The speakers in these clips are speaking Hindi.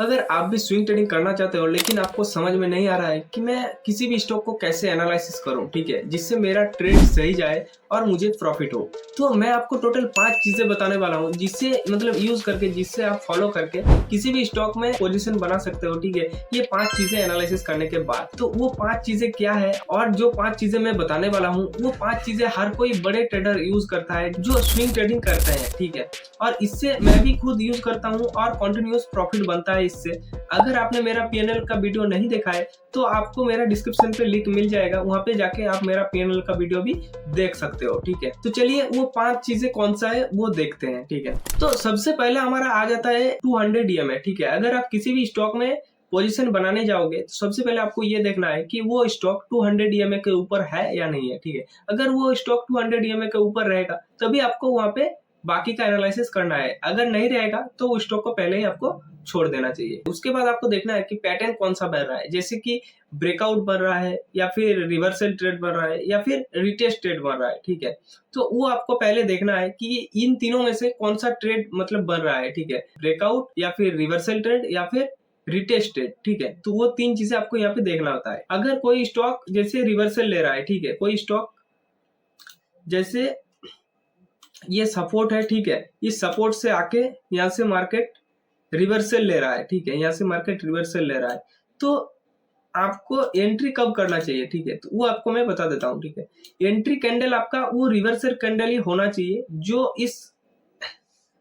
अगर आप भी स्विंग ट्रेडिंग करना चाहते हो लेकिन आपको समझ में नहीं आ रहा है कि मैं किसी भी स्टॉक को कैसे एनालिसिस करूं, ठीक है, जिससे मेरा ट्रेड सही जाए और मुझे प्रॉफिट हो, तो मैं आपको टोटल 5 चीजें बताने वाला हूं जिससे मतलब यूज करके, जिससे आप फॉलो करके किसी भी स्टॉक में पोजीशन बना सकते हो, ठीक है। ये 5 चीजें एनालिसिस करने के बाद, तो वो 5 चीजें क्या है और जो 5 चीजें मैं बताने वाला हूँ वो 5 चीजें हर कोई बड़े ट्रेडर यूज करता है जो स्विंग ट्रेडिंग करते हैं, ठीक है। और इससे मैं भी खुद यूज करता हूँ और कंटिन्यूअस प्रॉफिट बनता है इससे। अगर आपने मेरा पीएनएल का वीडियो नहीं देखा है तो आपको मेरा डिस्क्रिप्शन पे लिंक मिल जाएगा, वहां पे जाके आप मेरा पीएनएल का वीडियो भी देख सकते हो, ठीक है। तो चलिए वो 5 चीजें कौन सा है वो देखते हैं, ठीक है। तो सबसे पहले हमारा आ जाता है 200 ईएमए, ठीक है। अगर आप किसी भी स्टॉक में पोजीशन बनाने जाओगे तो सबसे पहले आपको ये देखना है कि वो स्टॉक 200 ईएमए के ऊपर है या नहीं है, ठीक है। अगर वो स्टॉक 200 ईएमए के ऊपर रहेगा तभी आपको वहां पे बाकी का एनालिसिस करना है। अगर नहीं रहेगा तो उस स्टॉक को पहले ही आपको छोड़ देना चाहिए। उसके बाद आपको देखना है कि पैटर्न कौन सा बन रहा है, जैसे कि ब्रेकआउट बन रहा है या फिर रिवर्सल ट्रेड बन रहा है या फिर रिटेस्ट ट्रेड बन रहा है, ठीक है। तो वो आपको पहले देखना है कि इन तीनों में से कौन सा ट्रेड मतलब बन रहा है, ठीक है। ब्रेकआउट या फिर रिवर्सल ट्रेड या फिर रिटेस्ट ट्रेड, ठीक है। तो वो 3 चीजें आपको यहाँ पे देखना होता है। अगर कोई स्टॉक जैसे रिवर्सल ले रहा है, ठीक है, कोई स्टॉक जैसे ये सपोर्ट है, ठीक है, इस सपोर्ट से आके यहाँ से मार्केट रिवर्सल ले रहा है, ठीक है, यहाँ से मार्केट रिवर्सल ले रहा है, तो आपको एंट्री कब करना चाहिए, ठीक है। तो वो आपको मैं बता देता हूँ, ठीक है। एंट्री कैंडल आपका वो रिवर्सल कैंडल ही होना चाहिए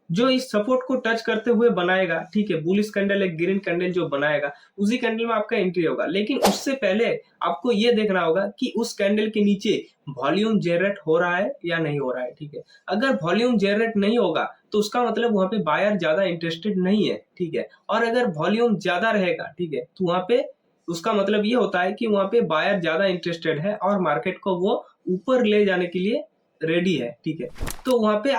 जो इस सपोर्ट को टच करते हुए बनाएगा, ठीक है। बुलिश कैंडल, एक ग्रीन कैंडल जो बनाएगा उसी कैंडल में आपका एंट्री होगा। लेकिन उससे पहले आपको ये देखना होगा कि उस कैंडल के नीचे वॉल्यूम जनरेट हो रहा है या नहीं हो रहा है, ठीक है। अगर वॉल्यूम जनरेट नहीं होगा तो उसका मतलब वहां पे बायर ज्यादा इंटरेस्टेड नहीं है, ठीक है। और अगर वॉल्यूम ज्यादा रहेगा, ठीक है, तो वहां पे उसका मतलब ये होता है कि वहां पे बायर ज्यादा इंटरेस्टेड है और मार्केट को वो ऊपर ले जाने के लिए रेडी है, ठीक है। तो वहां पे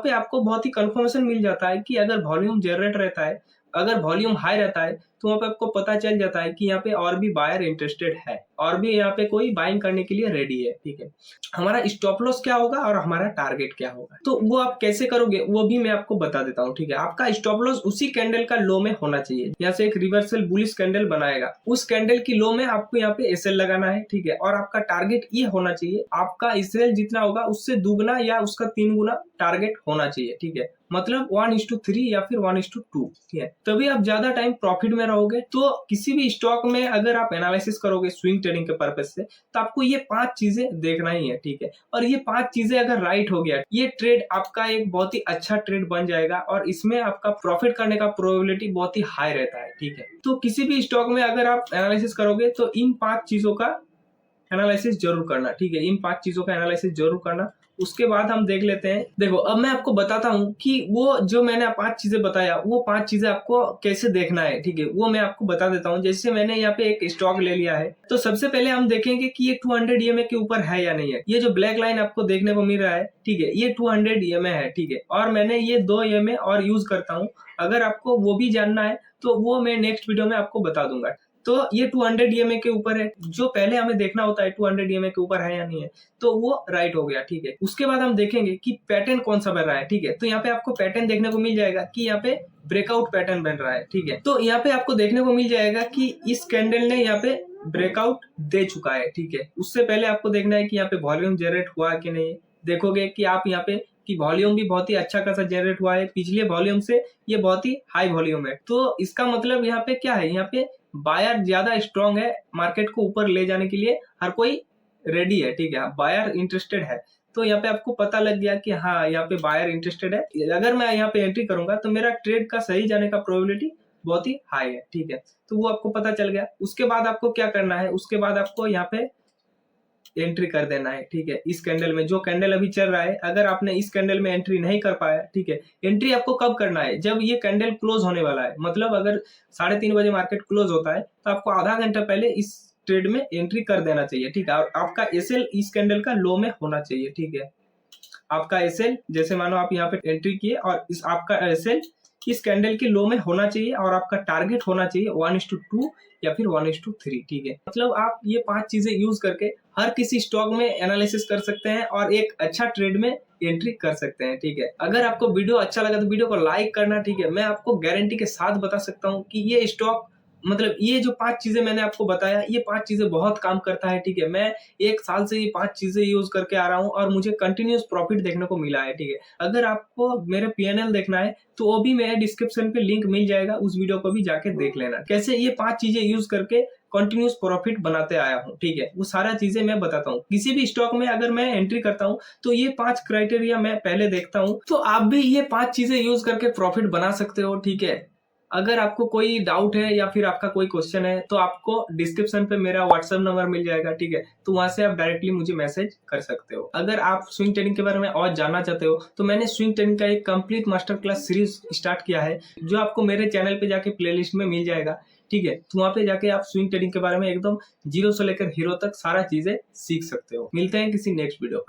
आपको बहुत ही कंफर्मेशन मिल जाता है कि अगर वॉल्यूम जनरेट रहता है, अगर वॉल्यूम हाई रहता है, तो वहां पे आपको पता चल जाता है कि यहाँ पे और भी बायर इंटरेस्टेड है और भी यहाँ पे कोई बाइंग करने के लिए रेडी है, ठीक है। हमारा स्टॉप लॉस क्या होगा और हमारा टारगेट क्या होगा, तो वो आप कैसे करोगे वो भी मैं आपको बता देता हूँ, ठीक है। आपका स्टॉप लॉस उसी कैंडल का लो में होना चाहिए। यहाँ से एक रिवर्सल बुलिश कैंडल बनाएगा, उस कैंडल की लो में आपको यहाँ पे एसएल लगाना है, ठीक है। और आपका टारगेट ये होना चाहिए, आपका एसएल जितना होगा उससे दुगना या उसका 3 गुना टारगेट होना चाहिए, ठीक है। मतलब 1:3 या फिर 1:2, ठीक है। तभी आप ज्यादा टाइम प्रॉफिट में रहोगे। तो किसी भी स्टॉक में अगर आप एनालिसिस करोगे स्विंग ट्रेडिंग के पर्पज से, तो आपको ये 5 चीजें देखना ही है, ठीक है। और ये 5 चीजें अगर राइट हो गया, ये ट्रेड आपका एक बहुत ही अच्छा ट्रेड बन जाएगा और इसमें आपका प्रॉफिट करने का प्रोबेबिलिटी बहुत ही हाई रहता है, ठीक है। तो किसी भी स्टॉक में अगर आप एनालिसिस करोगे तो इन 5 चीजों का एनालिसिस जरूर करना, ठीक है। इन 5 चीजों का एनालिसिस जरूर करना। उसके बाद हम देख लेते हैं। देखो अब मैं आपको बताता हूँ कि वो जो मैंने 5 चीजें बताया वो 5 चीजें आपको कैसे देखना है, ठीक है, वो मैं आपको बता देता हूँ। जैसे मैंने यहाँ पे एक स्टॉक ले लिया है, तो सबसे पहले हम देखेंगे कि ये 200 ईएमए के ऊपर है या नहीं है। ये जो ब्लैक लाइन आपको देखने को मिल रहा है, ठीक है, ये 200 ईएमए है, ठीक है। और मैंने ये 2 ईएमए और यूज करता हूँ। अगर आपको वो भी जानना है तो वो मैं नेक्स्ट वीडियो में आपको बता दूंगा। तो ये 200 ईएमए के ऊपर है। जो पहले हमें देखना होता है 200 ईएमए के ऊपर है या नहीं है, तो वो राइट हो गया, ठीक है। उसके बाद हम देखेंगे कि पैटर्न कौन सा बन रहा है, ठीक है। तो यहाँ पे आपको पैटर्न देखने को मिल जाएगा कि यहाँ पे ब्रेकआउट पैटर्न बन रहा है, ठीक है। तो यहाँ पे आपको देखने को मिल जाएगा कि इस कैंडल ने यहाँ पे ब्रेकआउट दे चुका है, ठीक है। उससे पहले आपको देखना है कि यहाँ पे वॉल्यूम जनरेट हुआ कि नहीं। देखोगे कि आप यहाँ पे कि वॉल्यूम भी बहुत ही अच्छा खासा जनरेट हुआ है, पिछले वॉल्यूम से ये बहुत ही हाई वॉल्यूम है। तो इसका मतलब यहाँ पे क्या है, यहाँ पे बायर ज्यादा स्ट्रांग है, मार्केट को ऊपर ले जाने के लिए हर कोई रेडी है, ठीक है। बायर इंटरेस्टेड है। तो यहाँ पे आपको पता लग गया कि हाँ यहाँ पे बायर इंटरेस्टेड है। अगर मैं यहाँ पे एंट्री करूंगा तो मेरा ट्रेड का सही जाने का प्रोबेबिलिटी बहुत ही हाई है, ठीक है। तो वो आपको पता चल गया। उसके बाद आपको क्या करना है, उसके बाद आपको यहाँ पे एंट्री कर देना है, ठीक है। इस कैंडल में, जो कैंडल अभी चल रहा है, अगर आपने इस कैंडल में एंट्री नहीं कर पाया, ठीक है, एंट्री आपको कब करना है, जब ये कैंडल क्लोज होने वाला है। मतलब अगर 3:30 बजे मार्केट क्लोज होता है तो आपको आधा घंटा पहले इस ट्रेड में एंट्री कर देना चाहिए, ठीक है। और आपका एसएल इस कैंडल का लो में होना चाहिए, ठीक है। आपका एसएल जैसे मानो आप यहाँ पे एंट्री किए और इस आपका एसएल इस कैंडल के लो में होना चाहिए और आपका टारगेट होना चाहिए 1:2 या फिर 1:3, ठीक है। मतलब आप ये 5 चीजें यूज करके हर किसी स्टॉक में एनालिसिस कर सकते हैं और एक अच्छा ट्रेड में एंट्री कर सकते हैं, ठीक है। अगर आपको वीडियो अच्छा लगा तो वीडियो को लाइक करना, ठीक है। मैं आपको गारंटी के साथ बता सकता हूँ कि ये स्टॉक, मतलब ये जो 5 चीजें मैंने आपको बताया, ये 5 चीजें बहुत काम करता है, ठीक है। मैं 1 साल से ये 5 चीजें यूज करके आ रहा हूँ और मुझे कंटिन्यूअस प्रॉफिट देखने को मिला है, ठीक है। अगर आपको मेरे पीएनएल देखना है तो वो भी मेरे डिस्क्रिप्शन पे लिंक मिल जाएगा, उस वीडियो को भी जाके देख लेना। कैसे ये 5 चीजें यूज करके कंटिन्यूअस प्रॉफिट बनाते आया हूँ, ठीक है। वो सारा चीजें मैं बताता हूँ। किसी भी स्टॉक में अगर मैं एंट्री करता हूँ तो ये 5 क्राइटेरिया मैं पहले देखता हूँ, तो आप भी ये 5 चीजें यूज करके प्रॉफिट बना सकते हो, ठीक है। अगर आपको कोई डाउट है या फिर आपका कोई क्वेश्चन है तो आपको डिस्क्रिप्शन पे मेरा व्हाट्सएप नंबर मिल जाएगा, ठीक है। तो वहां से आप डायरेक्टली मुझे मैसेज कर सकते हो। अगर आप स्विंग ट्रेडिंग के बारे में और जानना चाहते हो तो मैंने स्विंग ट्रेडिंग का एक complete master class series start किया है, जो आपको मेरे चैनल पे जाके प्लेलिस्ट में मिल जाएगा, ठीक है। तो वहां पे जाके आप स्विंग ट्रेडिंग के बारे में एकदम जीरो से लेकर हीरो तक सारा चीजें सीख सकते हो। मिलते हैं किसी नेक्स्ट वीडियो पर।